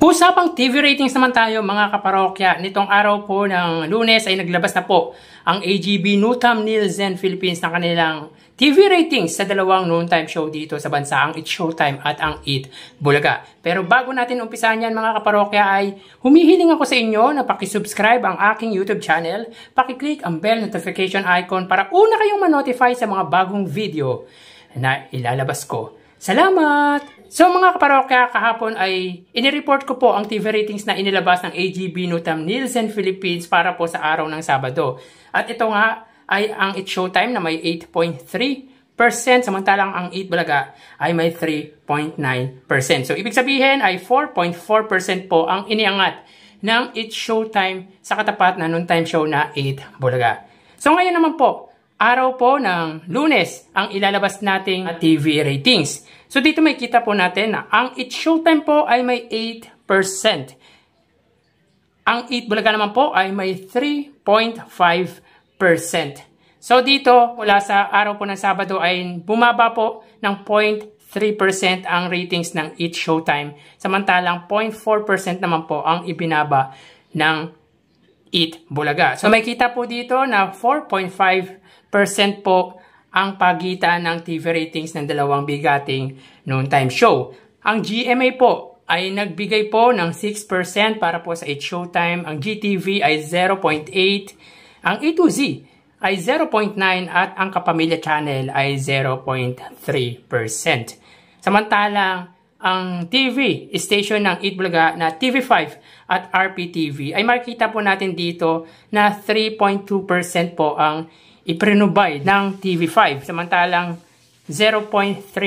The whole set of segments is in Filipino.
Usapang TV ratings naman tayo mga kaparokya. Nitong araw po ng Lunes ay naglabas na po ang AGB Nutam Nielsen Philippines ng kanilang TV ratings sa dalawang noontime show dito sa bansa, ang It's Showtime at ang Eat Bulaga. Pero bago natin umpisahan yan mga kaparokya ay humihiling ako sa inyo na pakisubscribe ang aking YouTube channel, pakiclick ang bell notification icon para una kayong ma-notify sa mga bagong video na ilalabas ko. Salamat! So mga kaparokya, kahapon ay inireport ko po ang TV ratings na inilabas ng AGB Nutam Nielsen Philippines para po sa araw ng Sabado. At ito nga ay ang It's Showtime na may 8.3%, samantalang ang Eat Bulaga ay may 3.9%. So ibig sabihin ay 4.4% po ang iniangat ng It's Showtime sa katapat na noontime show na Eat Bulaga. So ngayon naman po, araw po ng Lunes ang ilalabas nating TV ratings. So dito may kita po natin na ang It's Showtime po ay may 8%. Ang Eat Bulaga naman po ay may 3.5%. So dito mula sa araw po ng Sabado ay bumaba po ng 0.3% ang ratings ng It's Showtime. Samantalang 0.4% naman po ang ibinaba ng Eat Bulaga. So may kita po dito na 4.5% po ang pagitan ng TV ratings ng dalawang bigating noontime show. Ang GMA po ay nagbigay po ng 6% para po sa It's Showtime. Ang GTV ay 0.8%. Ang A2Z ay 0.9% at ang Kapamilya Channel ay 0.3%. Samantalang ang TV station ng Eat Bulaga na TV5 at RPTV ay makikita po natin dito na 3.2% po ang iprenubay ng TV5, samantalang 0.3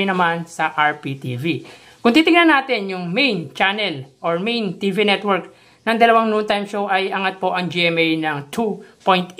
naman sa RPTV. Kung titingnan natin yung main channel or main TV network ng dalawang noontime show ay angat po ang GMA ng 2.8%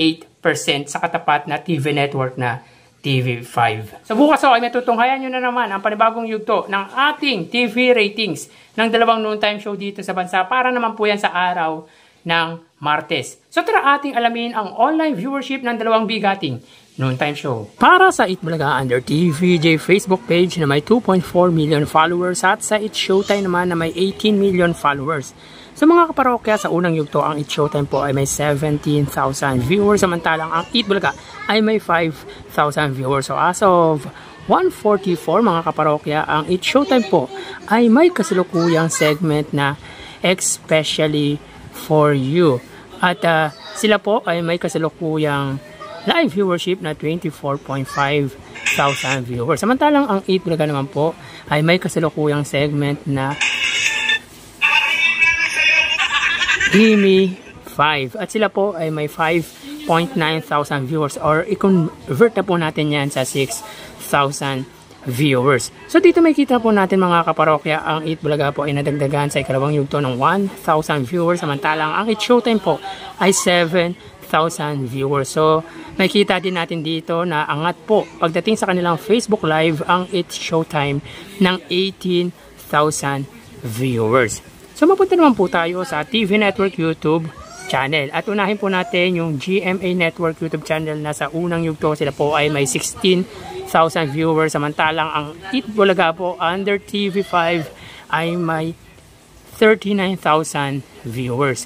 sa katapat na TV network na TV5. So bukas ay matutunghayan nyo na naman ang panibagong yugto ng ating TV ratings ng dalawang noontime show dito sa bansa para naman po yan sa araw ng Martes. So tara ating alamin ang online viewership ng dalawang bigating noontime show. Para sa Eat Bulaga under TVJ Facebook page na may 2.4 million followers at sa It's Showtime naman na may 18 million followers. So mga kaparokya, sa unang yugto ang It's Showtime po ay may 17,000 viewers, samantalang ang Eat Bulaga ay may 5,000 viewers. So as of 1:44 mga kaparokya, ang It's Showtime po ay may kasalukuyang segment na especially for you. At sila po ay may kasalukuyang live viewership na 24,500 viewers. Samantalang ang Eat Bulaga naman po ay may kasalukuyang segment na Gimme 5. At sila po ay may 5,900 viewers or i-convert na po natin yan sa 6,000 viewers. So dito may kita po natin mga kaparokya, ang Eat Bulaga po ay nadagdagan sa ikalawang yugto ng 1,000 viewers, samantalang ang It's Showtime po ay 7,000 viewers. So may kita din natin dito na angat po pagdating sa kanilang Facebook Live ang It's Showtime ng 18,000 viewers. So mapunta naman po tayo sa TV Network YouTube channel at unahin po natin yung GMA Network YouTube channel na sa unang yugto sila po ay may 16,000 viewers, samantalang ang Eat Bulaga po under TV5 ay may 39,000 viewers.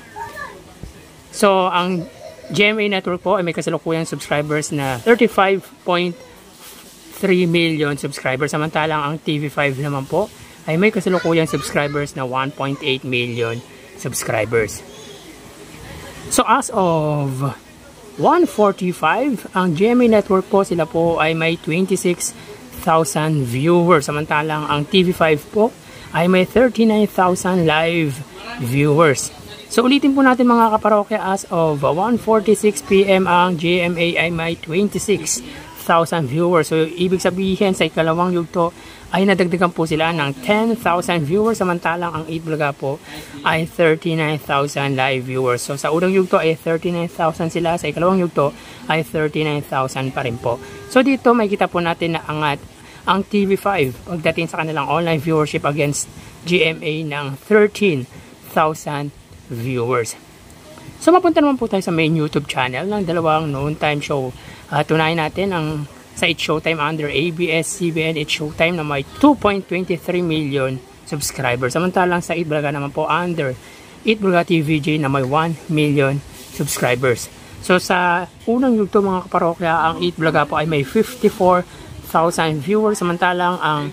So ang GMA Network po ay may kasalukuyang subscribers na 35.3 million subscribers, samantalang ang TV5 naman po ay may kasalukuyang subscribers na 1.8 million subscribers. So as of 1:45, ang GMA Network po sila po ay may 26,000 viewers, samantalang ang TV5 po ay may 39,000 live viewers. So ulitin po natin mga kaparokya, as of 1:46 PM ang GMA ay may 26,000 viewers. So ibig sabihin sa ikalawang yugto ay nadagdagan po sila ng 10,000 viewers, samantalang ang Eat Bulaga po ay 39,000 live viewers. So sa unang yugto ay 39,000 sila, sa ikalawang yugto ay 39,000 pa rin po. So dito may kita po natin na angat ang TV5 pagdating sa kanilang online viewership against GMA ng 13,000 viewers. So mapunta naman po tayo sa main YouTube channel ng dalawang noontime show. Tunayin natin ang sa It's Showtime under ABS-CBN It's Showtime na may 2.23 million subscribers. Samantalang sa Itbulaga naman po under Itbulaga TVJ na may 1 million subscribers. So sa unang yugto mga kaparokya, ang Itbulaga po ay may 54,000 viewers, samantalang ang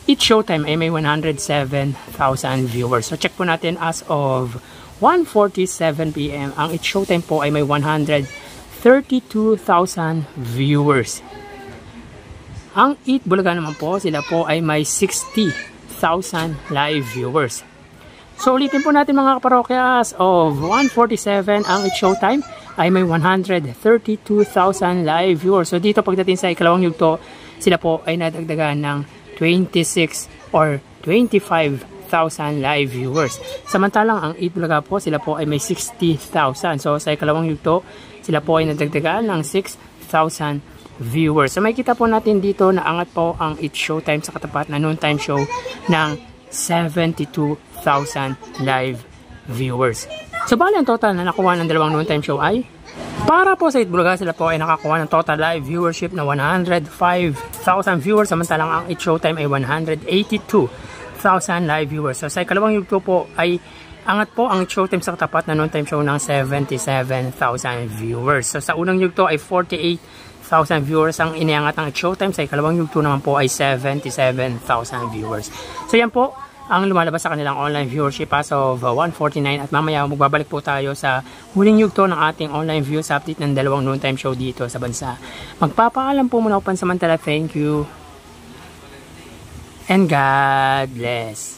It Showtime ay may 107,000 viewers. So check po natin as of 1:47 PM, ang It Showtime po ay may 132,000 viewers. Ang Itbulaga naman po, sila po ay may 60,000 live viewers. So ulitin po natin mga kaparokya, as of 1:47 ang It Showtime ay may 132,000 live viewers. So dito pagdating sa ikalawang yugto, sila po ay nadagdagan ng 26 or 25,000 live viewers. Samantalang ang Itbulaga po, sila po ay may 60,000. So sa ikalawang yugto, sila po ay nadagdagan ng 6,000 viewers. So makikita po natin dito na angat po ang It Showtime sa katapat na noontime show ng 72,000 live viewers. So bali ang total na nakuha ng dalawang noontime show ay, para po sa Itbulaga, sila po ay nakakuha ng total live viewership na 105,000 viewers, samantalang ang It Showtime ay 182,000 live viewers. So sa ikalawang yugto po ay angat po ang It Showtime sa katapat na noontime show ng 77,000 viewers. So sa unang yugto ay 48,000 viewers ang iniangat ng It Showtime, sa ikalawang yugto naman po ay 77,000 viewers. So yan po ang lumalabas sa kanilang online viewership as of 1:49, at mamaya magbabalik po tayo sa huling yugto ng ating online views update ng dalawang noontime show dito sa bansa. Magpapaalam po muna ako pansamantala. Thank you and God bless.